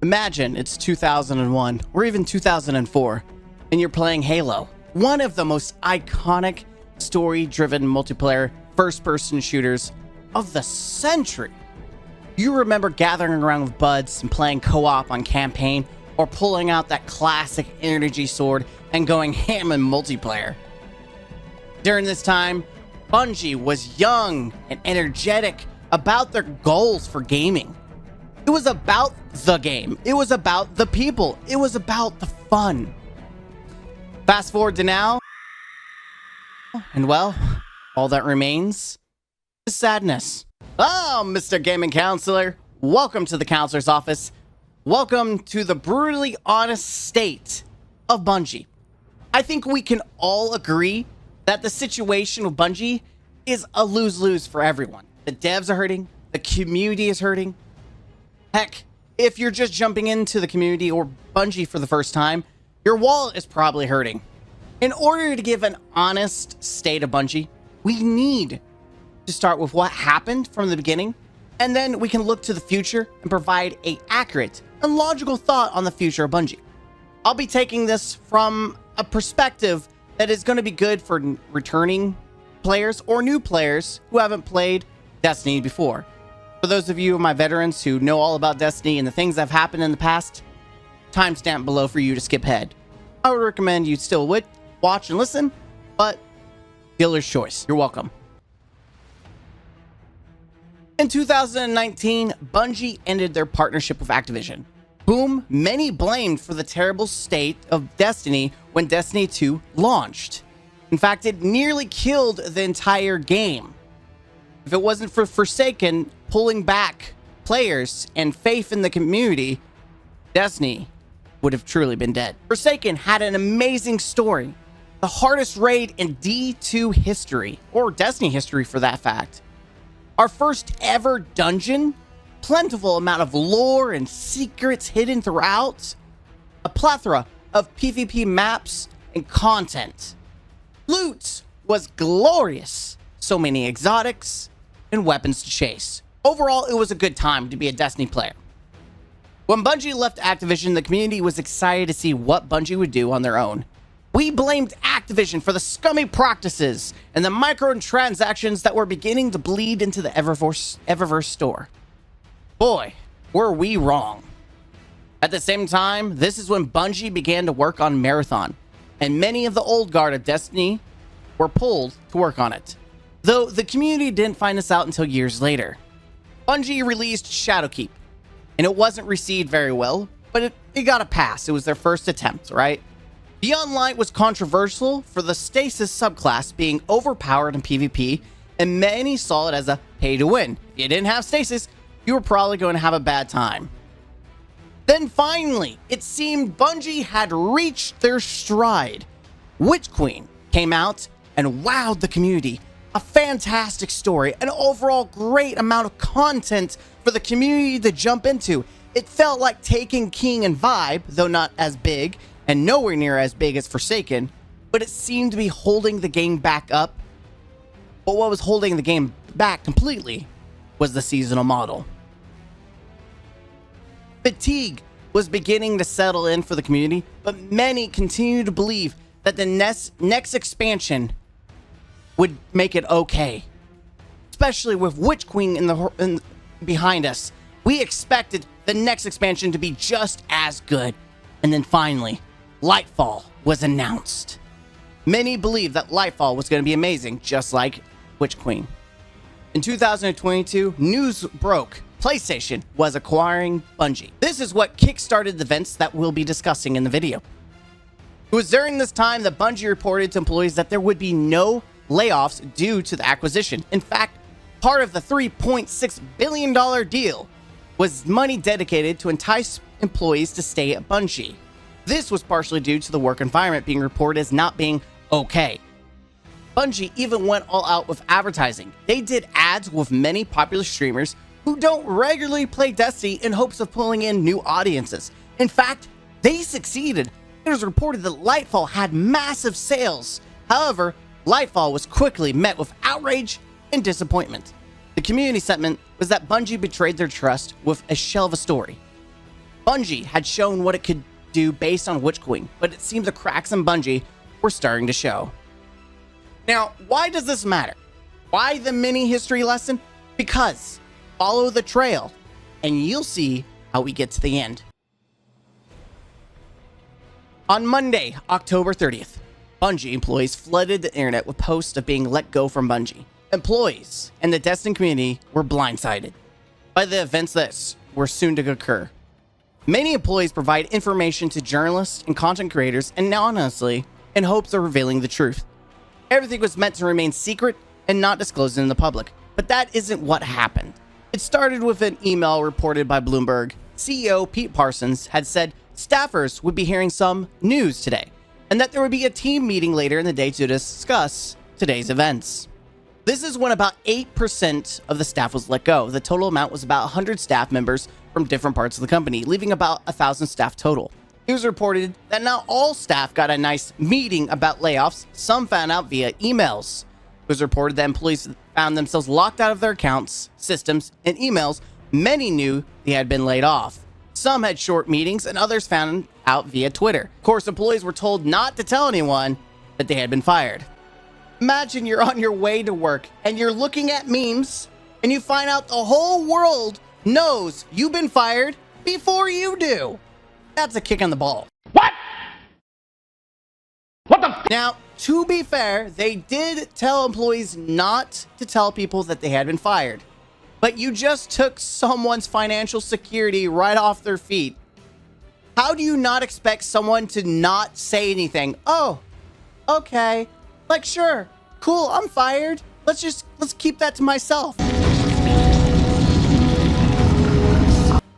Imagine it's 2001 or even 2004 and you're playing Halo, one of the most iconic story-driven multiplayer first-person shooters of the century. You remember gathering around with buds and playing co-op on campaign, or pulling out that classic energy sword and going ham in multiplayer. During this time, Bungie was young and energetic about their goals for gaming. It was about the game. It was about the people. It was about the fun. Fast forward to now, and well, all that remains is sadness. Oh, Mr. Gaming Counselor, welcome to the counselor's office. Welcome to the brutally honest state of Bungie. I think we can all agree that the situation with Bungie is a lose-lose for everyone. The devs are hurting, the community is hurting. Heck, if you're just jumping into the community or Bungie for the first time, your wallet is probably hurting. In order to give an honest state of Bungie, we need to start with what happened from the beginning, and then we can look to the future and provide an accurate and logical thought on the future of Bungie. I'll be taking this from a perspective that is going to be good for returning players or new players who haven't played Destiny before. For those of you, my veterans who know all about Destiny and the things that have happened in the past, timestamp below for you to skip ahead. I would recommend you still would watch and listen, but dealer's choice. You're welcome. In 2019, Bungie ended their partnership with Activision, whom many blamed for the terrible state of Destiny when Destiny 2 launched. In fact, it nearly killed the entire game. If it wasn't for Forsaken pulling back players and faith in the community, Destiny would have truly been dead. Forsaken had an amazing story, the hardest raid in D2 history, or Destiny history for that fact. Our first ever dungeon, plentiful amount of lore and secrets hidden throughout, a plethora of PvP maps and content. Loot was glorious, so many exotics and weapons to chase. Overall, it was a good time to be a Destiny player. When Bungie left Activision, the community was excited to see what Bungie would do on their own. We blamed Activision for the scummy practices and the microtransactions that were beginning to bleed into the Eververse store. Boy, were we wrong. At the same time, this is when Bungie began to work on Marathon, and many of the old guard of Destiny were pulled to work on it. Though the community didn't find this out until years later. Bungie released Shadowkeep, and it wasn't received very well, but it got a pass. It was their first attempt, right? Beyond Light was controversial for the Stasis subclass being overpowered in PvP, and many saw it as a pay-to-win. If you didn't have Stasis, you were probably going to have a bad time. Then finally, it seemed Bungie had reached their stride. Witch Queen came out and wowed the community. A fantastic story, an overall great amount of content for the community to jump into. It felt like Taken King and Vibe, though not as big, and nowhere near as big as Forsaken, but it seemed to be holding the game back up. But what was holding the game back completely was the seasonal model. Fatigue was beginning to settle in for the community, but many continue to believe that the next expansion would make it okay. Especially with Witch Queen behind us. We expected the next expansion to be just as good. And then finally, Lightfall was announced. Many believed that Lightfall was going to be amazing, just like Witch Queen. In 2022, news broke. PlayStation was acquiring Bungie. This is what kickstarted the events that we'll be discussing in the video. It was during this time that Bungie reported to employees that there would be no layoffs due to the acquisition. In fact, part of the $3.6 billion deal was money dedicated to entice employees to stay at Bungie. This was partially due to the work environment being reported as not being okay. Bungie even went all out with advertising. They did ads with many popular streamers who don't regularly play Destiny in hopes of pulling in new audiences. In fact, they succeeded. It was reported that Lightfall had massive sales. However, Lightfall was quickly met with outrage and disappointment. The community sentiment was that Bungie betrayed their trust with a shell of a story. Bungie had shown what it could do based on Witch Queen, but it seemed the cracks in Bungie were starting to show. Now, why does this matter? Why the mini history lesson? Because follow the trail and you'll see how we get to the end. On Monday, October 30th, Bungie employees flooded the internet with posts of being let go from Bungie. Employees and the Destiny community were blindsided by the events that were soon to occur. Many employees provide information to journalists and content creators anonymously in hopes of revealing the truth. Everything was meant to remain secret and not disclosed in the public, but that isn't what happened. It started with an email reported by Bloomberg. CEO Pete Parsons had said staffers would be hearing some news today, and that there would be a team meeting later in the day to discuss today's events. This is when about 8% of the staff was let go. The total amount was about 100 staff members from different parts of the company, leaving about 1,000 staff total. It was reported that not all staff got a nice meeting about layoffs. Some found out via emails. It was reported that employees found themselves locked out of their accounts, systems, and emails. Many knew they had been laid off. Some had short meetings, and others found out via Twitter. Of course, employees were told not to tell anyone that they had been fired. Imagine you're on your way to work and you're looking at memes and you find out the whole world knows you've been fired before you do. That's a kick in the ball. What? What the f? Now, to be fair, they did tell employees not to tell people that they had been fired. But you just took someone's financial security right off their feet. How do you not expect someone to not say anything? Oh, okay. Like, sure, cool, I'm fired. Let's keep that to myself.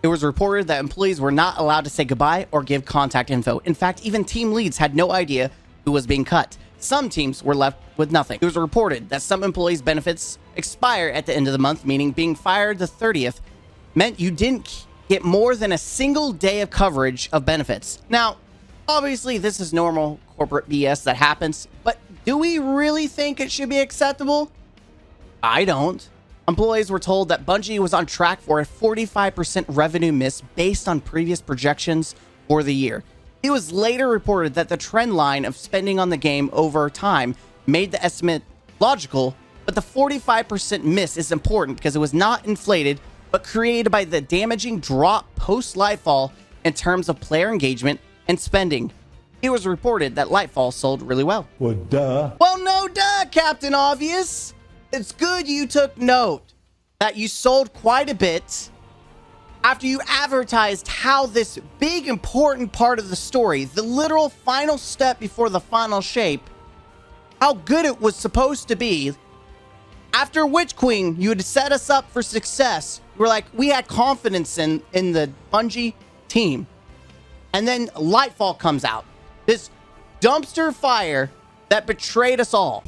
It was reported that employees were not allowed to say goodbye or give contact info. In fact, even team leads had no idea who was being cut. Some teams were left with nothing. It was reported that some employees' benefits expire at the end of the month, meaning being fired the 30th meant you didn't get more than a single day of coverage of benefits. Now, obviously, this is normal corporate BS that happens, but do we really think it should be acceptable? I don't. Employees were told that Bungie was on track for a 45% revenue miss based on previous projections for the year. It was later reported that the trend line of spending on the game over time made the estimate logical, but the 45% miss is important because it was not inflated, but created by the damaging drop post-Lightfall in terms of player engagement and spending. It was reported that Lightfall sold really well. Well, duh. Well, no duh, Captain Obvious. It's good you took note that you sold quite a bit after you advertised how this big important part of the story, the literal final step before the final shape, how good it was supposed to be. After Witch Queen, you had set us up for success. You were like, we had confidence in the Bungie team. And then Lightfall comes out. This dumpster fire that betrayed us all.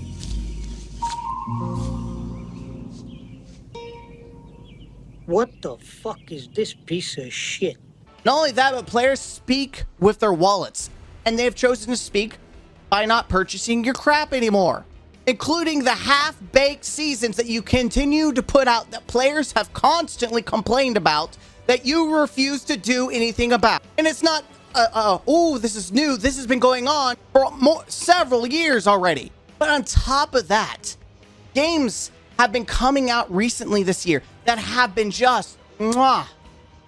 What the fuck is this piece of shit? Not only that, but players speak with their wallets, and they've chosen to speak by not purchasing your crap anymore, including the half-baked seasons that you continue to put out that players have constantly complained about that you refuse to do anything about. And it's not, oh, this is new. This has been going on for several years already. But on top of that, games have been coming out recently this year that have been just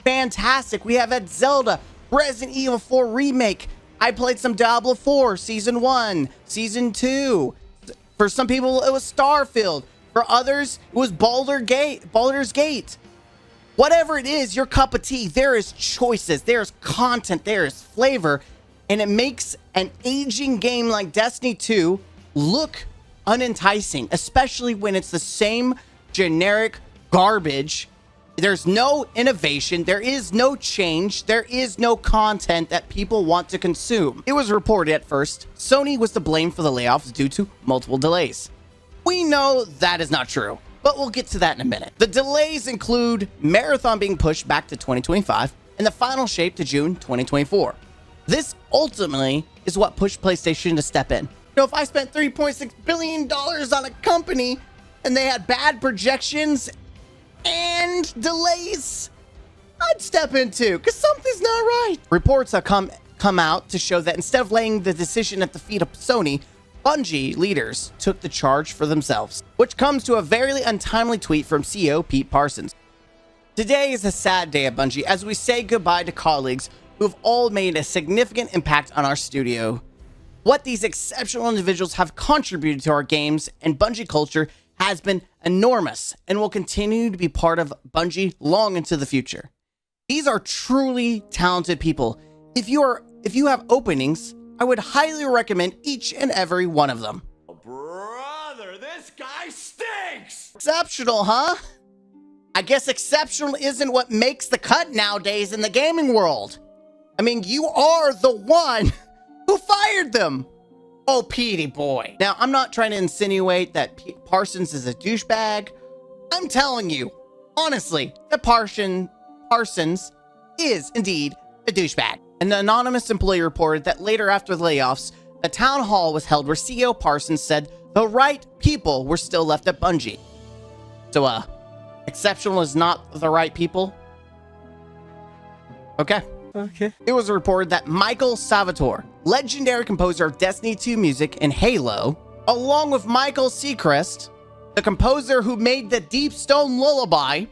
fantastic. We have had Zelda, Resident Evil 4 Remake. I played some Diablo 4 Season 1, Season 2. For some people, it was Starfield. For others, it was Baldur's Gate. Whatever it is, your cup of tea, there is choices, there's content, there is flavor, and it makes an aging game like Destiny 2 look unenticing, especially when it's the same generic garbage. There's no innovation, there is no change, there is no content that people want to consume. It was reported at first Sony was to blame for the layoffs due to multiple delays. We know that is not true, but we'll get to that in a minute. The delays include Marathon being pushed back to 2025 and the final shape to June 2024. This ultimately is what pushed PlayStation to step in. You know, if I spent $3.6 billion on a company and they had bad projections and delays, I'd step into, because something's not right. Reports have come out to show that instead of laying the decision at the feet of Sony, Bungie leaders took the charge for themselves, which comes to a very untimely tweet from CEO Pete Parsons. Today is a sad day at Bungie as we say goodbye to colleagues who have all made a significant impact on our studio. What these exceptional individuals have contributed to our games and Bungie culture has been enormous and will continue to be part of Bungie long into the future. These are truly talented people. If you have openings, I would highly recommend each and every one of them. Brother, this guy stinks! Exceptional, huh? I guess exceptional isn't what makes the cut nowadays in the gaming world. I mean, you are the one who fired them. Oh, Petey boy. Now, I'm not trying to insinuate that Parsons is a douchebag. I'm telling you, honestly, that Parsons is indeed a douchebag. An anonymous employee reported that later after the layoffs, a town hall was held where CEO Parsons said the right people were still left at Bungie. So, exceptional is not the right people? Okay. It was reported that Michael Salvatore, legendary composer of Destiny 2 music and Halo, along with Michael Seacrest, the composer who made the Deep Stone Lullaby,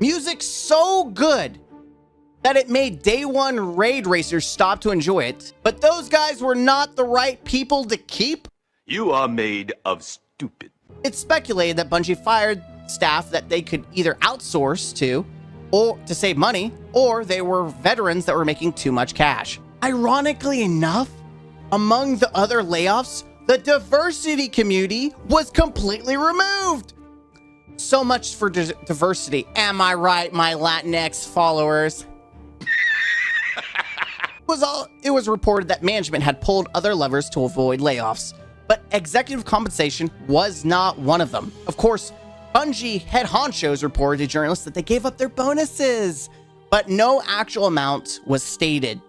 music so good that it made day one raid racers stop to enjoy it, but those guys were not the right people to keep? You are made of stupid. It's speculated that Bungie fired staff that they could either outsource to, or to save money, or they were veterans that were making too much cash. Ironically enough, among the other layoffs, the diversity community was completely removed. So much for diversity. Am I right, my Latinx followers? It was reported that management had pulled other levers to avoid layoffs, but executive compensation was not one of them. Of course, Bungie head honchos reported to journalists that they gave up their bonuses, but no actual amount was stated.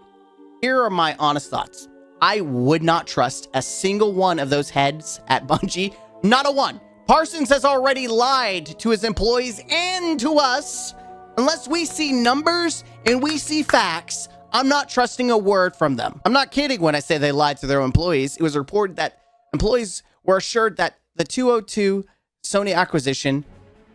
Here are my honest thoughts. I would not trust a single one of those heads at Bungie, not a one. Parsons has already lied to his employees and to us. Unless we see numbers and we see facts, I'm not trusting a word from them. I'm not kidding when I say they lied to their employees. It was reported that employees were assured that the 2002 Sony acquisition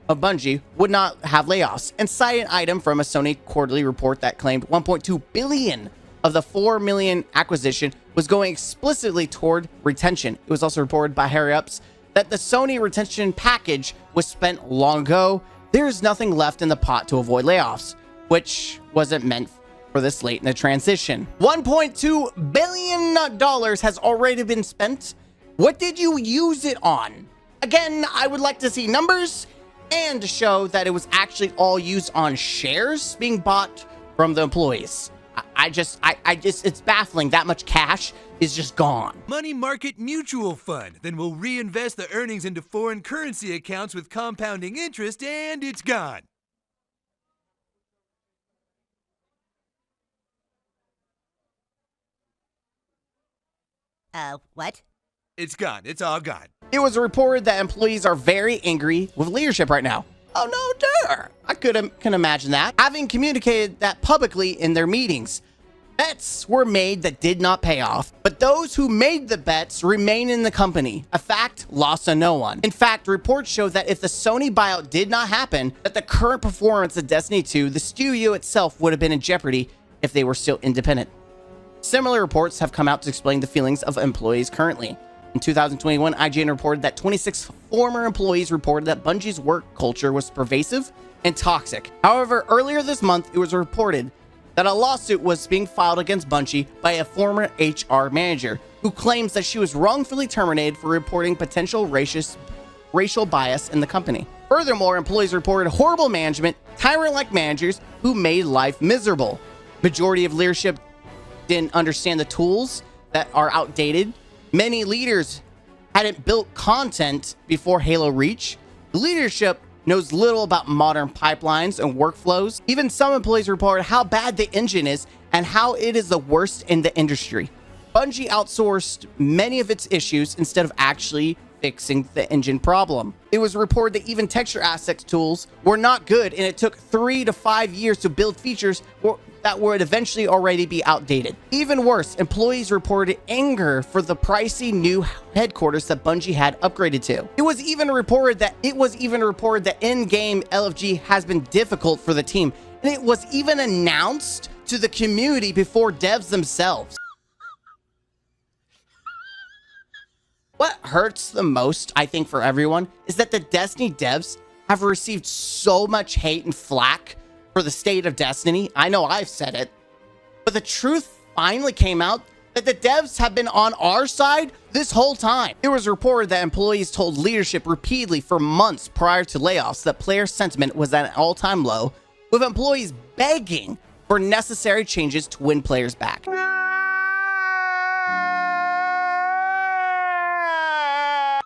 of Bungie would not have layoffs, and cite an item from a Sony quarterly report that claimed 1.2 billion of the 4 million acquisition was going explicitly toward retention. It was also reported by higher-ups that the Sony retention package was spent long ago. There is nothing left in the pot to avoid layoffs, which wasn't meant for this late in the transition. $1.2 billion has already been spent. What did you use it on? Again, I would like to see numbers and to show that it was actually all used on shares being bought from the employees. It's baffling. That much cash is just gone. Money market mutual fund. Then we'll reinvest the earnings into foreign currency accounts with compounding interest, and it's gone. What? It's gone. It's all gone. It was reported that employees are very angry with leadership right now. Oh no, dear. I can imagine that. Having communicated that publicly in their meetings. Bets were made that did not pay off, but those who made the bets remain in the company, a fact lost on no one. In fact, reports show that if the Sony buyout did not happen, that the current performance of Destiny 2, the studio itself would have been in jeopardy if they were still independent. Similar reports have come out to explain the feelings of employees currently. In 2021, IGN reported that 26 former employees reported that Bungie's work culture was pervasive and toxic. However, earlier this month, it was reported that a lawsuit was being filed against Bungie by a former HR manager who claims that she was wrongfully terminated for reporting potential racial bias in the company. Furthermore, employees reported horrible management, tyrant-like managers who made life miserable. Majority of leadership didn't understand the tools that are outdated. Many leaders hadn't built content before Halo Reach. The leadership knows little about modern pipelines and workflows. Even some employees reported how bad the engine is and how it is the worst in the industry. Bungie outsourced many of its issues instead of actually fixing the engine problem. It was reported that even texture assets tools were not good, and it took 3 to 5 years to build features that would eventually already be outdated. Even worse, employees reported anger for the pricey new headquarters that Bungie had upgraded to. It was even reported that in-game LFG has been difficult for the team, and it was even announced to the community before devs themselves. What hurts the most, I think, for everyone is that the Destiny devs have received so much hate and flack for the state of Destiny. I know I've said it, but the truth finally came out that the devs have been on our side this whole time. It was reported that employees told leadership repeatedly for months prior to layoffs that player sentiment was at an all-time low, with employees begging for necessary changes to win players back.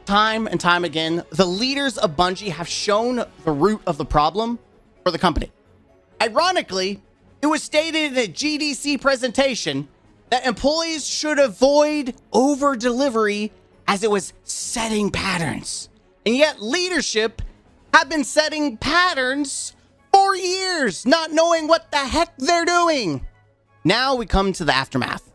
Time and time again, the leaders of Bungie have shown the root of the problem for the company. Ironically, it was stated in a GDC presentation that employees should avoid over-delivery as it was setting patterns. And yet leadership have been setting patterns for years, not knowing what the heck they're doing. Now we come to the aftermath.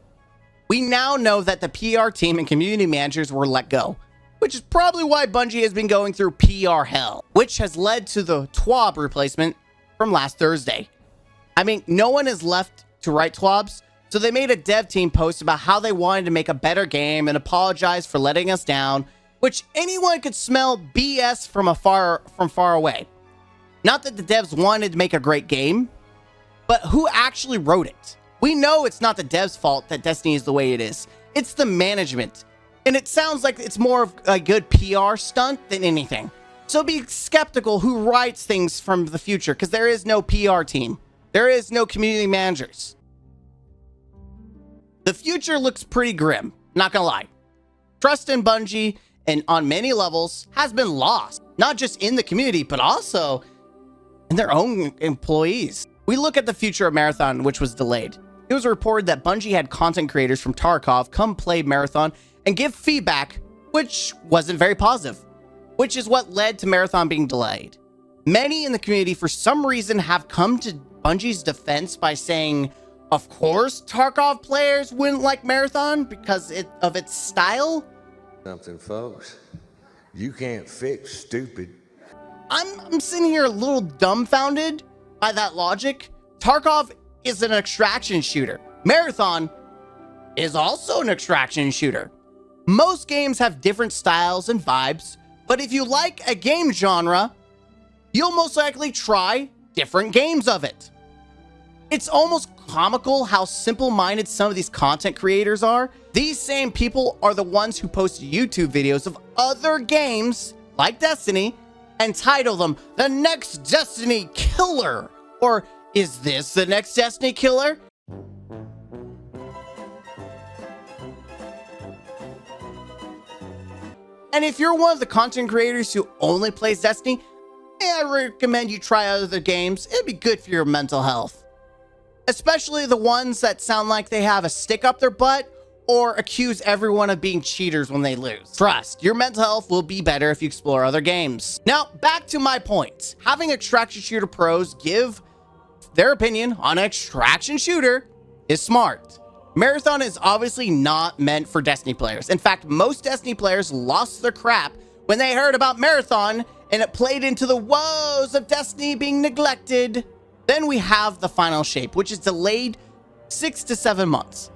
We now know that the PR team and community managers were let go, which is probably why Bungie has been going through PR hell, which has led to the TWAB replacement from last Thursday. I mean, no one is left to write TWABs, so they made a dev team post about how they wanted to make a better game and apologize for letting us down, which anyone could smell BS from far away. Not that the devs wanted to make a great game, but who actually wrote it? We know it's not the devs' fault that Destiny is the way it is. It's the management. And it sounds like it's more of a good PR stunt than anything. So be skeptical who writes things from the future, because there is no PR team. There is no community managers. The future looks pretty grim, not gonna lie. Trust in Bungie, and on many levels, has been lost. Not just in the community, but also in their own employees. We look at the future of Marathon, which was delayed. It was reported that Bungie had content creators from Tarkov come play Marathon and give feedback, which wasn't very positive, which is what led to Marathon being delayed. Many in the community, for some reason, have come to Bungie's defense by saying, of course, Tarkov players wouldn't like Marathon because of its style. Something, folks. You can't fix stupid. I'm sitting here a little dumbfounded by that logic. Tarkov is an extraction shooter. Marathon is also an extraction shooter. Most games have different styles and vibes, but if you like a game genre, you'll most likely try different games of it. It's almost comical how simple-minded some of these content creators are. These same people are the ones who post YouTube videos of other games, like Destiny, and title them The Next Destiny Killer, or Is This the Next Destiny Killer? And if you're one of the content creators who only plays Destiny, I recommend you try other games. It'd be good for your mental health. Especially the ones that sound like they have a stick up their butt or accuse everyone of being cheaters when they lose. Trust, your mental health will be better if you explore other games. Now, back to my point. Having extraction shooter pros give their opinion on an extraction shooter is smart. Marathon is obviously not meant for Destiny players. In fact, most Destiny players lost their crap when they heard about Marathon and it played into the woes of Destiny being neglected. Then we have the final shape, which is delayed 6 to 7 months.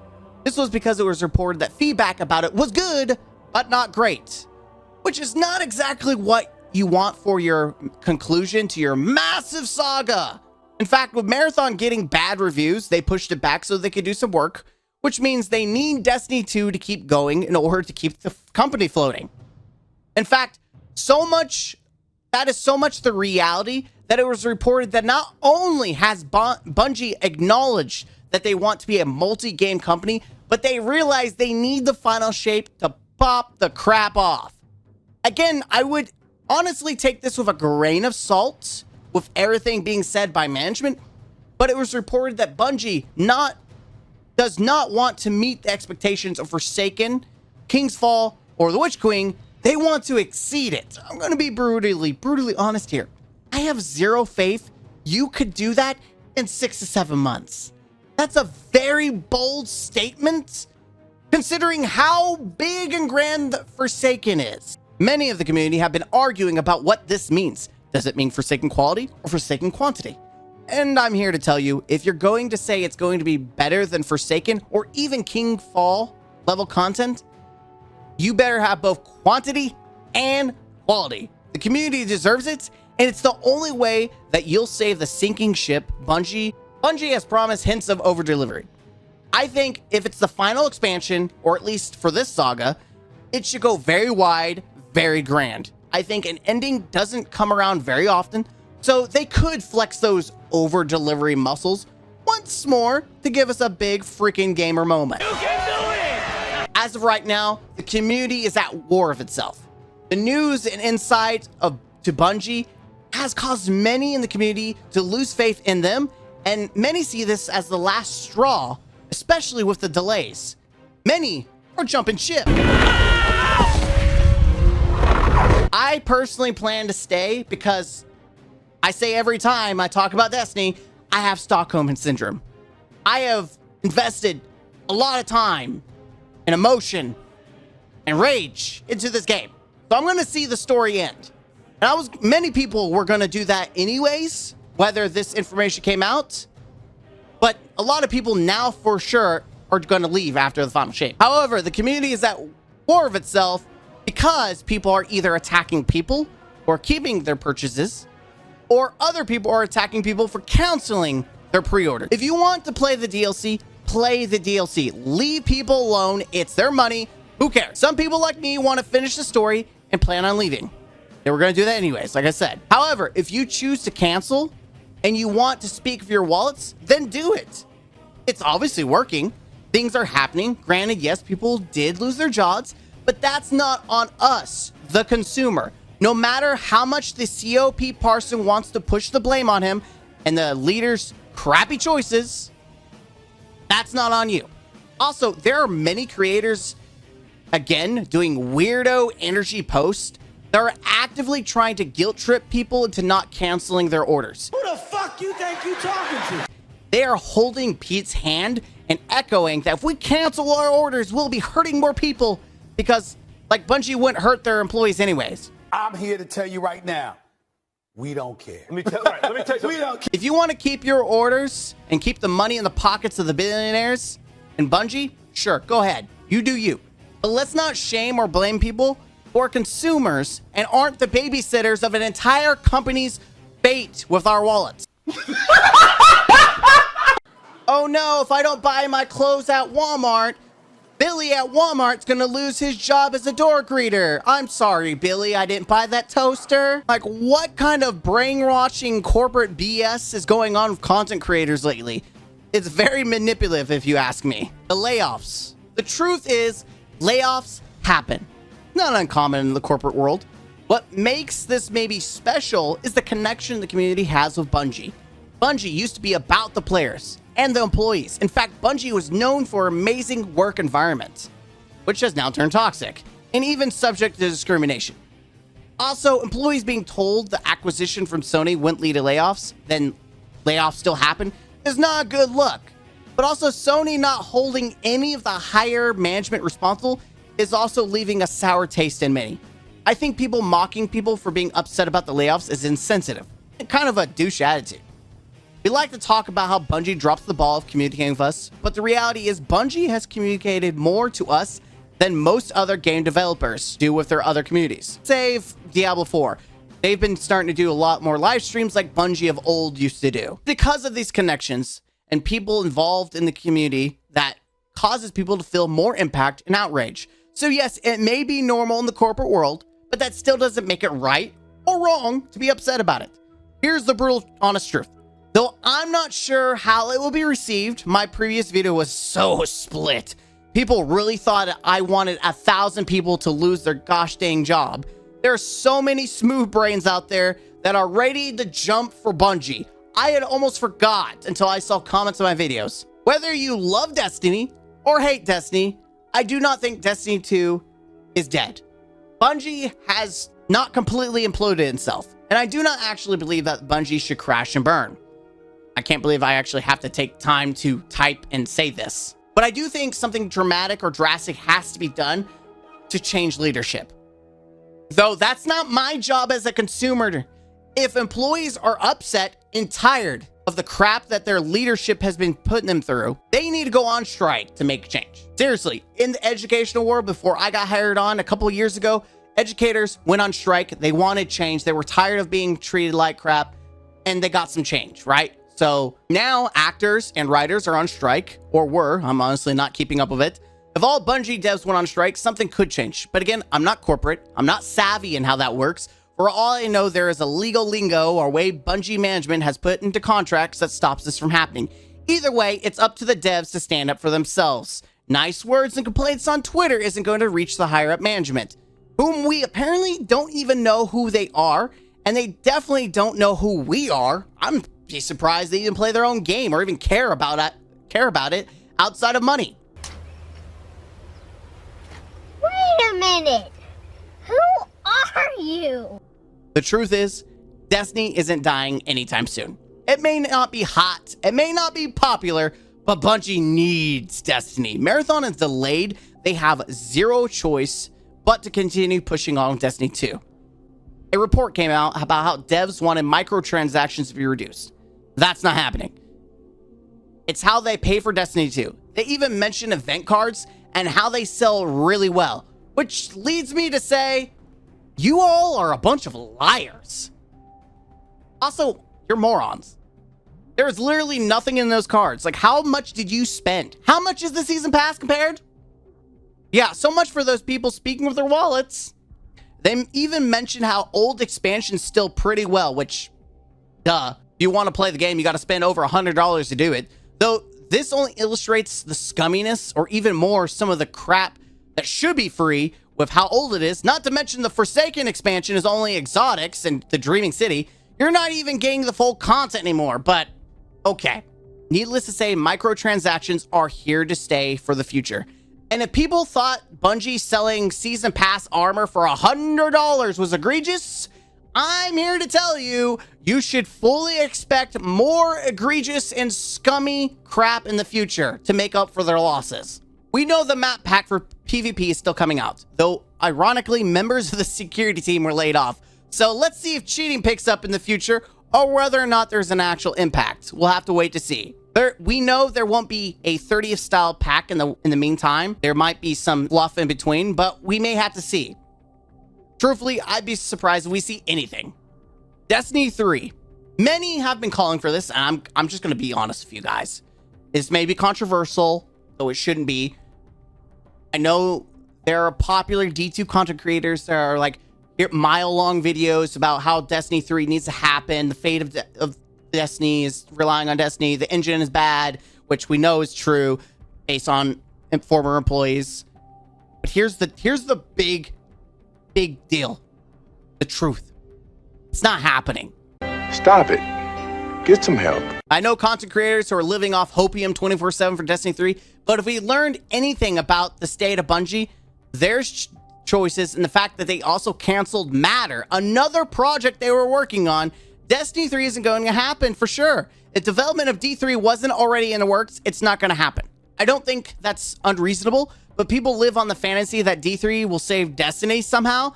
This was because it was reported that feedback about it was good, but not great, which is not exactly what you want for your conclusion to your massive saga. In fact, with Marathon getting bad reviews, they pushed it back so they could do some work, which means they need Destiny 2 to keep going in order to keep the company floating. In fact, that is so much the reality that it was reported that not only has Bungie acknowledged that they want to be a multi-game company, but they realize they need the final shape to pop the crap off. Again, I would honestly take this with a grain of salt with everything being said by management, but it was reported that Bungie does not want to meet the expectations of Forsaken, King's Fall, or the Witch Queen. They want to exceed it. I'm going to be brutally honest here. I have zero faith you could do that in 6 to 7 months. That's a very bold statement, considering how big and grand Forsaken is. Many of the community have been arguing about what this means. Does it mean Forsaken quality or Forsaken quantity? And I'm here to tell you, if you're going to say it's going to be better than Forsaken or even King Fall level content, you better have both quantity and quality. The community deserves it, and it's the only way that you'll save the sinking ship, Bungie. Bungie has promised hints of over-delivery. I think if it's the final expansion, or at least for this saga, it should go very wide, very grand. I think an ending doesn't come around very often, so they could flex those over-delivery muscles once more to give us a big freaking gamer moment. You can do it! As of right now, the community is at war with itself. The news and insight to Bungie has caused many in the community to lose faith in them, and many see this as the last straw, especially with the delays. Many are jumping ship. I personally plan to stay because I say every time I talk about Destiny, I have Stockholm Syndrome. I have invested a lot of time and emotion and rage into this game. So I'm going to see the story end. And many people were going to do that anyways, whether this information came out. But a lot of people now for sure are going to leave after the final shape. However, the community is at war of itself because people are either attacking people or keeping their purchases, or other people are attacking people for canceling their pre-order. If you want to play the DLC, play the DLC. Leave people alone. It's their money. Who cares? Some people like me want to finish the story and plan on leaving. They were going to do that anyways, like I said. However, if you choose to cancel and you want to speak for your wallets, then do it. It's obviously working. Things are happening. Granted, yes, people did lose their jobs, but that's not on us, the consumer. No matter how much the COP parson wants to push the blame on him and the leader's crappy choices, that's not on you. Also, there are many creators, again, doing weirdo energy posts that are actively trying to guilt trip people into not canceling their orders. Who the fuck you think you talking to? They are holding Pete's hand and echoing that if we cancel our orders, we'll be hurting more people because, like, Bungie wouldn't hurt their employees anyways. I'm here to tell you right now, we don't care. Let me tell you something. We don't care. If you want to keep your orders and keep the money in the pockets of the billionaires in Bungie, sure, go ahead. You do you. But let's not shame or blame people who are consumers and aren't the babysitters of an entire company's fate with our wallets. Oh no, if I don't buy my clothes at Walmart, Billy at Walmart's gonna lose his job as a door greeter. I'm sorry, Billy, I didn't buy that toaster. Like, what kind of brainwashing corporate BS is going on with content creators lately? It's very manipulative, if you ask me. The layoffs. The truth is, layoffs happen. Not uncommon in the corporate world. What makes this maybe special is the connection the community has with Bungie. Bungie used to be about the players and the employees. In fact, Bungie was known for amazing work environment, which has now turned toxic and even subject to discrimination. Also, employees being told the acquisition from Sony wouldn't lead to layoffs, then layoffs still happen, is not a good look. But also, Sony not holding any of the higher management responsible is also leaving a sour taste in many. I think people mocking people for being upset about the layoffs is insensitive and kind of a douche attitude. We like to talk about how Bungie drops the ball of communicating with us, but the reality is Bungie has communicated more to us than most other game developers do with their other communities. Save Diablo 4. They've been starting to do a lot more live streams like Bungie of old used to do. Because of these connections and people involved in the community, that causes people to feel more impact and outrage. So yes, it may be normal in the corporate world, but that still doesn't make it right or wrong to be upset about it. Here's the brutal, honest truth. Though I'm not sure how it will be received, my previous video was so split. People really thought I wanted 1,000 people to lose their gosh dang job. There are so many smooth brains out there that are ready to jump for Bungie. I had almost forgot until I saw comments on my videos. Whether you love Destiny or hate Destiny, I do not think Destiny 2 is dead. Bungie has not completely imploded itself, and I do not actually believe that Bungie should crash and burn. I can't believe I actually have to take time to type and say this, but I do think something dramatic or drastic has to be done to change leadership. Though that's not my job as a consumer. If employees are upset and tired of the crap that their leadership has been putting them through, they need to go on strike to make change. Seriously, in the educational world, before I got hired on a couple of years ago, educators went on strike. They wanted change. They were tired of being treated like crap, and they got some change, right? So now actors and writers are on strike, or were. I'm honestly not keeping up with it. If all Bungie devs went on strike, something could change. But again, I'm not corporate. I'm not savvy in how that works. For all I know, there is a legal lingo or way Bungie management has put into contracts that stops this from happening. Either way, it's up to the devs to stand up for themselves. Nice words and complaints on Twitter isn't going to reach the higher up management, whom we apparently don't even know who they are, and they definitely don't know who we are. I'm be surprised they even play their own game or even care about it outside of money. Wait a minute. Who are you? The truth is, Destiny isn't dying anytime soon. It may not be hot, it may not be popular, but Bungie needs Destiny. Marathon is delayed. They have zero choice but to continue pushing on Destiny 2. A report came out about how devs wanted microtransactions to be reduced. That's not happening. It's how they pay for Destiny 2. They even mention event cards and how they sell really well, which leads me to say, you all are a bunch of liars. Also, you're morons. There's literally nothing in those cards. Like, how much did you spend? How much is the season pass compared? Yeah, so much for those people speaking with their wallets. They even mentioned how old expansion's still pretty well, which, duh. If you want to play the game, you got to spend over $100 to do it. Though this only illustrates the scumminess, or even more, some of the crap that should be free with how old it is. Not to mention the Forsaken expansion is only exotics and the Dreaming City. You're not even getting the full content anymore, but okay. Needless to say, microtransactions are here to stay for the future. And if people thought Bungie selling season pass armor for $100 was egregious, I'm here to tell you, you should fully expect more egregious and scummy crap in the future to make up for their losses. We know the map pack for PvP is still coming out, though ironically, members of the security team were laid off. So let's see if cheating picks up in the future or whether or not there's an actual impact. We'll have to wait to see. We know there won't be a 30th style pack in the meantime. There might be some fluff in between, but we may have to see. Truthfully, I'd be surprised if we see anything. Destiny 3. Many have been calling for this, and I'm just going to be honest with you guys. This may be controversial, though it shouldn't be. I know there are popular D2 content creators that are like mile-long videos about how Destiny 3 needs to happen. The fate of Destiny is relying on Destiny. The engine is bad, which we know is true based on former employees. But here's the big deal. The truth. It's not happening. Stop it. Get some help. I know content creators who are living off hopium 24/7 for Destiny 3, but if we learned anything about the state of Bungie, there's choices and the fact that they also canceled Matter, another project they were working on. Destiny 3 isn't going to happen for sure. If development of D3 wasn't already in the works, it's not going to happen. I don't think that's unreasonable, but people live on the fantasy that D3 will save Destiny somehow.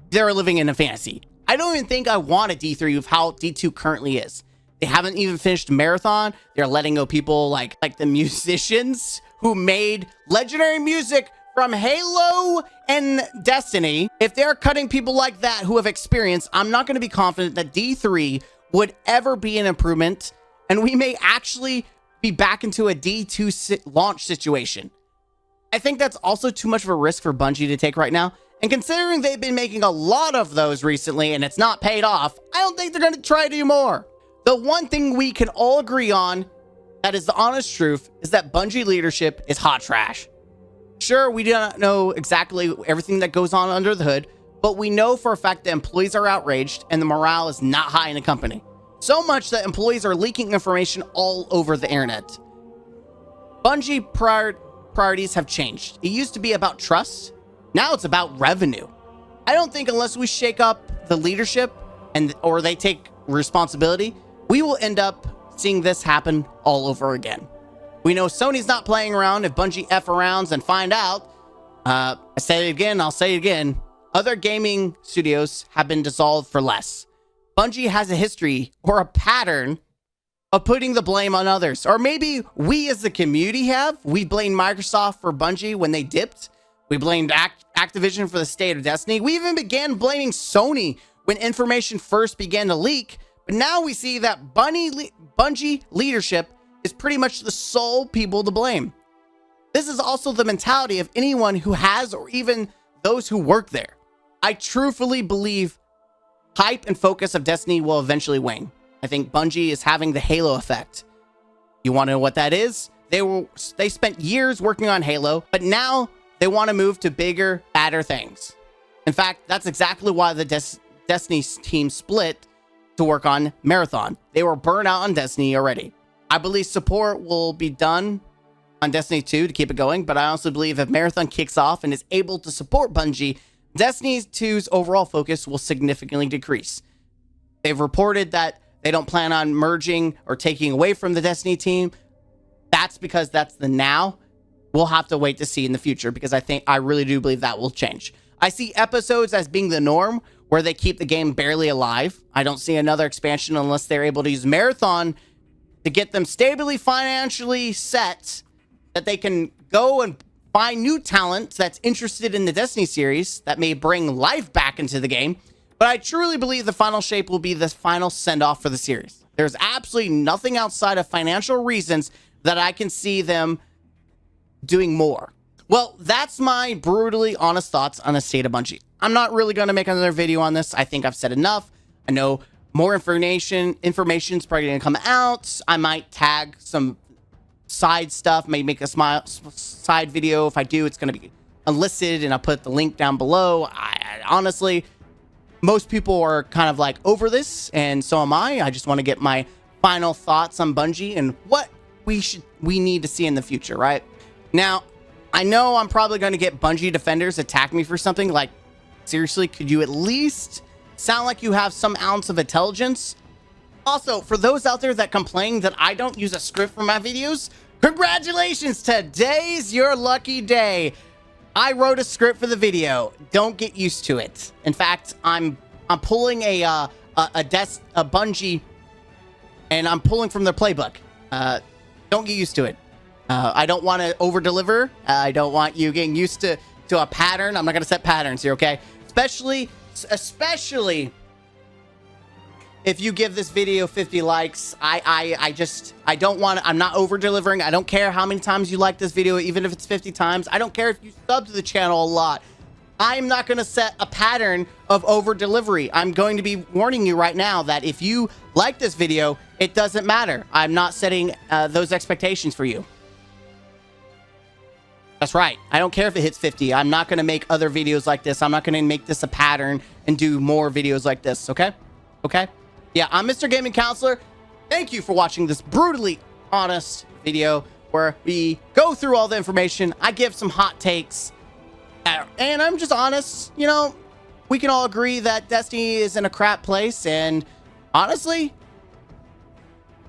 They're living in a fantasy. I don't even think I want a D3 with how D2 currently is. They haven't even finished Marathon. They're letting go people like the musicians who made legendary music from Halo and Destiny. If they're cutting people like that who have experience, I'm not going to be confident that D3 would ever be an improvement, and we may actually be back into a D2 launch situation. I think that's also too much of a risk for Bungie to take right now, and considering they've been making a lot of those recently and it's not paid off, I don't think they're going to try to do more. The one thing we can all agree on, that is the honest truth, is that Bungie leadership is hot trash. Sure, we do not know exactly everything that goes on under the hood, but we know for a fact that employees are outraged and the morale is not high in the company. So much that employees are leaking information all over the internet. Bungie priorities have changed. It used to be about trust. Now it's about revenue. I don't think unless we shake up the leadership or they take responsibility, we will end up seeing this happen all over again. We know Sony's not playing around. If Bungie F arounds and find out, I say it again, I'll say it again, other gaming studios have been dissolved for less. Bungie has a history or a pattern of putting the blame on others. Or maybe we as the community have. We blamed Microsoft for Bungie when they dipped. We blamed Activision for the state of Destiny. We even began blaming Sony when information first began to leak. But now we see that Bungie leadership is pretty much the sole people to blame. This is also the mentality of anyone who has or even those who work there. I truthfully believe hype and focus of Destiny will eventually wane. I think Bungie is having the Halo effect. You want to know what that is? They spent years working on Halo, but now they want to move to bigger, badder things. In fact, that's exactly why the Destiny team split to work on Marathon. They were burnt out on Destiny already. I believe support will be done on Destiny 2 to keep it going, but I also believe if Marathon kicks off and is able to support Bungie, Destiny 2's overall focus will significantly decrease. They've reported that they don't plan on merging or taking away from the Destiny team. That's because that's the now. We'll have to wait to see in the future because I really do believe that will change. I see episodes as being the norm where they keep the game barely alive. I don't see another expansion unless they're able to use Marathon to get them stably financially set that they can go and find new talent that's interested in the Destiny series that may bring life back into the game. But I truly believe the final shape will be the final send-off for the series. There's absolutely nothing outside of financial reasons that I can see them doing more. Well, that's my brutally honest thoughts on the state of Bungie. I'm not really going to make another video on this. I think I've said enough. I know more information's probably going to come out. I might tag some side stuff, maybe make a side video. If I do, it's going to be unlisted, and I'll put the link down below. Honestly, most people are kind of like over this, and so am I. I just want to get my final thoughts on Bungie and what we need to see in the future, right? Now, I know I'm probably going to get Bungie defenders attack me for something like, seriously, could you at least sound like you have some ounce of intelligence? Also, for those out there that complain that I don't use a script for my videos, congratulations, today's your lucky day. I wrote a script for the video. Don't get used to it. In fact, I'm pulling a Bungie, and I'm pulling from their playbook. Don't get used to it. I don't want to over deliver. I don't want you getting used to a pattern. I'm not gonna set patterns here, okay? Especially if you give this video 50 likes. I don't want to, I'm not over delivering. I don't care how many times you like this video, even if it's 50 times. I don't care if you sub to the channel a lot. I'm not going to set a pattern of over delivery. I'm going to be warning you right now that if you like this video, it doesn't matter. I'm not setting those expectations for you. That's right. I don't care if it hits 50. I'm not going to make other videos like this. I'm not going to make this a pattern and do more videos like this. Okay? Okay? Yeah, I'm Mr. Gaming Counselor. Thank you for watching this brutally honest video where we go through all the information. I give some hot takes. And I'm just honest. You know, we can all agree that Destiny is in a crap place. And honestly,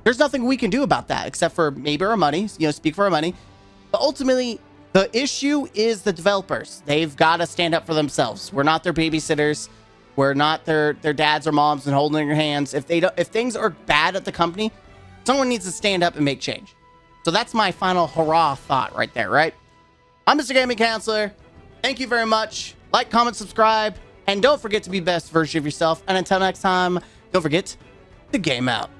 there's nothing we can do about that except for maybe our money. You know, speak for our money. But ultimately, the issue is the developers. They've got to stand up for themselves. We're not their babysitters. We're not their dads or moms and holding their hands. If things are bad at the company, someone needs to stand up and make change. So that's my final hurrah thought right there, right? I'm Mr. Gaming Counselor. Thank you very much. Like, comment, subscribe, and don't forget to be the best version of yourself. And until next time, don't forget to game out.